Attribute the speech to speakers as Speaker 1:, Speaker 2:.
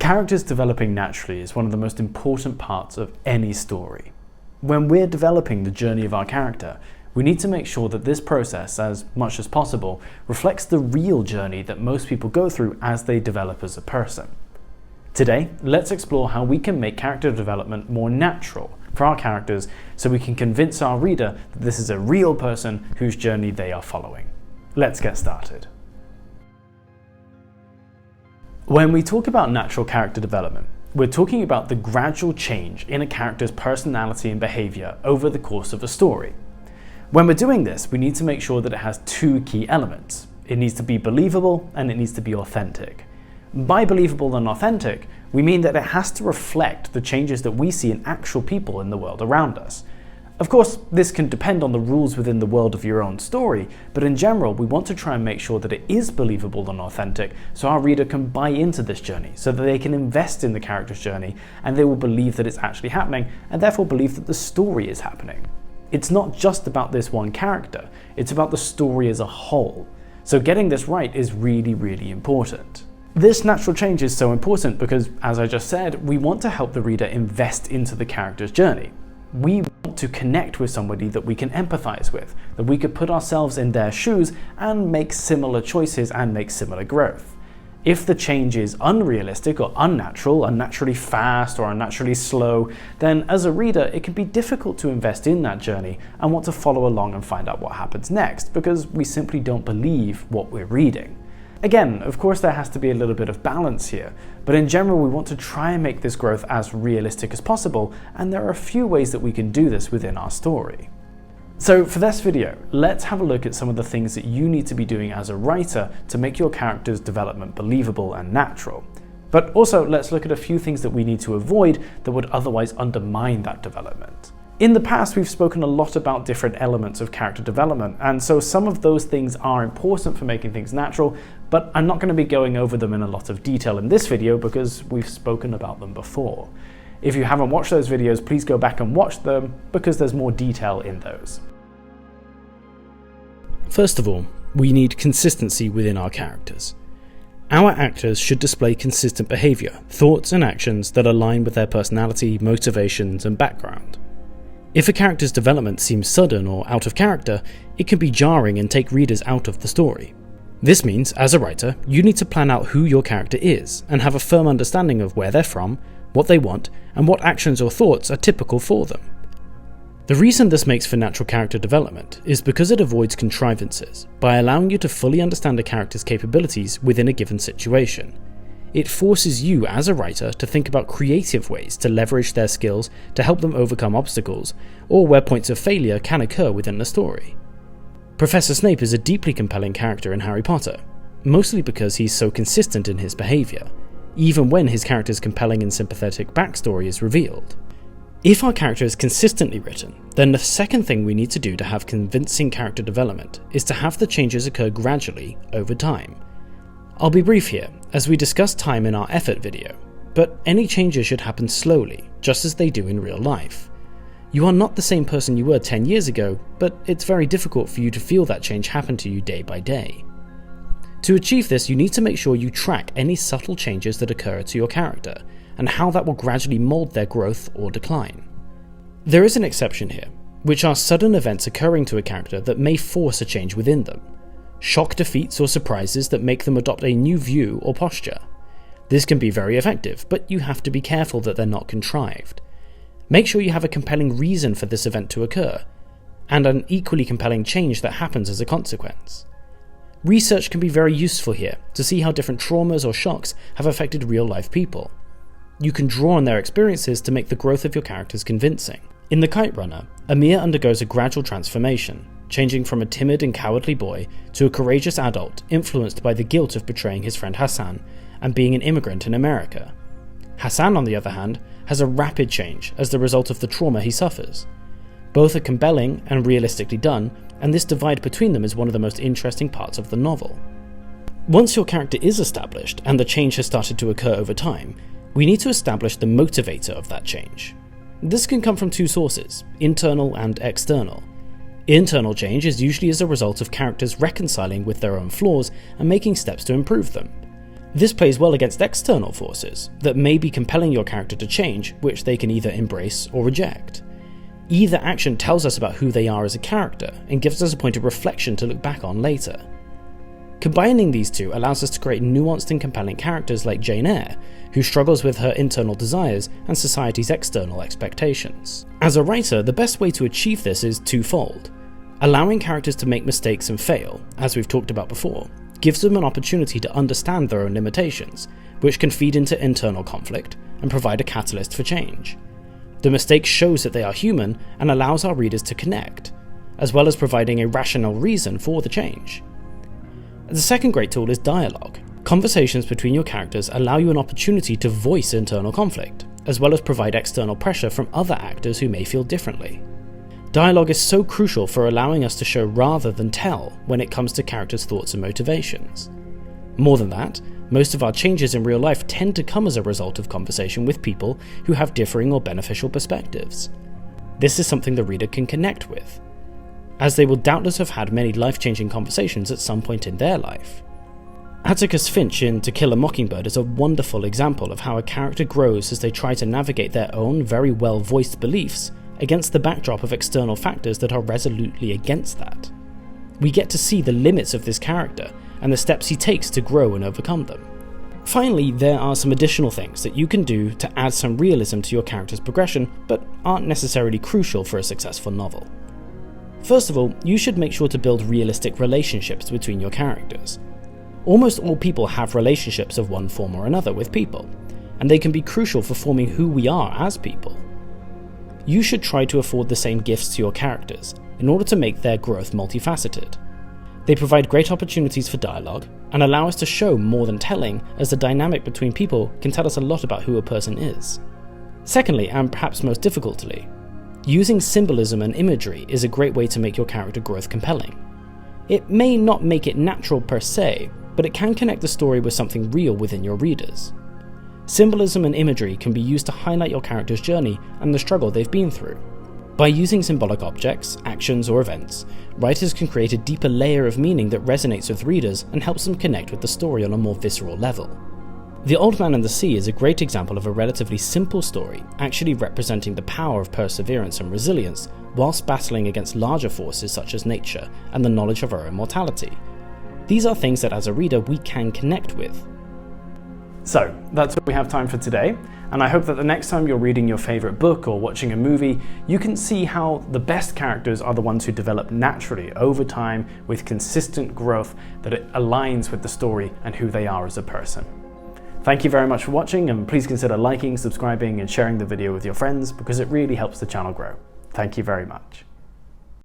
Speaker 1: Characters developing naturally is one of the most important parts of any story. When we're developing the journey of our character, we need to make sure that this process, as much as possible, reflects the real journey that most people go through as they develop as a person. Today, let's explore how we can make character development more natural for our characters so we can convince our reader that this is a real person whose journey they are following. Let's get started. When we talk about natural character development, we're talking about the gradual change in a character's personality and behavior over the course of a story. When we're doing this, we need to make sure that it has two key elements. It needs to be believable and it needs to be authentic. By believable and authentic, we mean that it has to reflect the changes that we see in actual people in the world around us. Of course, this can depend on the rules within the world of your own story, but in general, we want to try and make sure that it is believable and authentic so our reader can buy into this journey, so that they can invest in the character's journey and they will believe that it's actually happening and therefore believe that the story is happening. It's not just about this one character, it's about the story as a whole. So getting this right is really, really important. This natural change is so important because, as I just said, we want to help the reader invest into the character's journey. We want to connect with somebody that we can empathize with, that we could put ourselves in their shoes and make similar choices and make similar growth. If the change is unrealistic or unnatural, unnaturally fast or unnaturally slow, then as a reader it can be difficult to invest in that journey and want to follow along and find out what happens next because we simply don't believe what we're reading. Again, of course there has to be a little bit of balance here, but in general we want to try and make this growth as realistic as possible, and there are a few ways that we can do this within our story. So for this video, let's have a look at some of the things that you need to be doing as a writer to make your character's development believable and natural. But also let's look at a few things that we need to avoid that would otherwise undermine that development. In the past, we've spoken a lot about different elements of character development, and so some of those things are important for making things natural, but I'm not going to be going over them in a lot of detail in this video because we've spoken about them before. If you haven't watched those videos, please go back and watch them because there's more detail in those.
Speaker 2: First of all, we need consistency within our characters. Our actors should display consistent behavior, thoughts and actions that align with their personality, motivations and background. If a character's development seems sudden or out of character, it can be jarring and take readers out of the story. This means, as a writer, you need to plan out who your character is and have a firm understanding of where they're from, what they want, and what actions or thoughts are typical for them. The reason this makes for natural character development is because it avoids contrivances by allowing you to fully understand a character's capabilities within a given situation. It forces you as a writer to think about creative ways to leverage their skills to help them overcome obstacles, or where points of failure can occur within the story. Professor Snape is a deeply compelling character in Harry Potter, mostly because he's so consistent in his behavior, even when his character's compelling and sympathetic backstory is revealed. If our character is consistently written, then the second thing we need to do to have convincing character development is to have the changes occur gradually over time. I'll be brief here, as we discussed time in our effort video, but any changes should happen slowly, just as they do in real life. You are not the same person you were 10 years ago, but it's very difficult for you to feel that change happen to you day by day. To achieve this, you need to make sure you track any subtle changes that occur to your character, and how that will gradually mold their growth or decline. There is an exception here, which are sudden events occurring to a character that may force a change within them. Shock defeats or surprises that make them adopt a new view or posture. This can be very effective, but you have to be careful that they're not contrived. Make sure you have a compelling reason for this event to occur, and an equally compelling change that happens as a consequence. Research can be very useful here to see how different traumas or shocks have affected real-life people. You can draw on their experiences to make the growth of your characters convincing. In The Kite Runner, Amir undergoes a gradual transformation, changing from a timid and cowardly boy to a courageous adult influenced by the guilt of betraying his friend Hassan and being an immigrant in America. Hassan, on the other hand, has a rapid change as the result of the trauma he suffers. Both are compelling and realistically done, and this divide between them is one of the most interesting parts of the novel. Once your character is established and the change has started to occur over time, we need to establish the motivator of that change. This can come from two sources, internal and external. Internal change is usually as a result of characters reconciling with their own flaws and making steps to improve them. This plays well against external forces that may be compelling your character to change, which they can either embrace or reject. Either action tells us about who they are as a character and gives us a point of reflection to look back on later. Combining these two allows us to create nuanced and compelling characters like Jane Eyre, who struggles with her internal desires and society's external expectations. As a writer, the best way to achieve this is twofold. Allowing characters to make mistakes and fail, as we've talked about before, gives them an opportunity to understand their own limitations, which can feed into internal conflict and provide a catalyst for change. The mistake shows that they are human and allows our readers to connect, as well as providing a rational reason for the change. The second great tool is dialogue. Conversations between your characters allow you an opportunity to voice internal conflict, as well as provide external pressure from other actors who may feel differently. Dialogue is so crucial for allowing us to show rather than tell when it comes to characters' thoughts and motivations. More than that, most of our changes in real life tend to come as a result of conversation with people who have differing or beneficial perspectives. This is something the reader can connect with, as they will doubtless have had many life-changing conversations at some point in their life. Atticus Finch in To Kill a Mockingbird is a wonderful example of how a character grows as they try to navigate their own very well-voiced beliefs against the backdrop of external factors that are resolutely against that. We get to see the limits of this character and the steps he takes to grow and overcome them. Finally, there are some additional things that you can do to add some realism to your character's progression, but aren't necessarily crucial for a successful novel. First of all, you should make sure to build realistic relationships between your characters. Almost all people have relationships of one form or another with people, and they can be crucial for forming who we are as people. You should try to afford the same gifts to your characters in order to make their growth multifaceted. They provide great opportunities for dialogue and allow us to show more than telling, as the dynamic between people can tell us a lot about who a person is. Secondly, and perhaps most difficultly, using symbolism and imagery is a great way to make your character growth compelling. It may not make it natural per se, but it can connect the story with something real within your readers. Symbolism and imagery can be used to highlight your character's journey and the struggle they've been through. By using symbolic objects, actions, or events, writers can create a deeper layer of meaning that resonates with readers and helps them connect with the story on a more visceral level. The Old Man and the Sea is a great example of a relatively simple story actually representing the power of perseverance and resilience whilst battling against larger forces such as nature and the knowledge of our own mortality. These are things that as a reader we can connect with.
Speaker 1: So, that's what we have time for today, and I hope that the next time you're reading your favourite book or watching a movie, you can see how the best characters are the ones who develop naturally over time with consistent growth that it aligns with the story and who they are as a person. Thank you very much for watching, and please consider liking, subscribing and sharing the video with your friends because it really helps the channel grow. Thank you very much.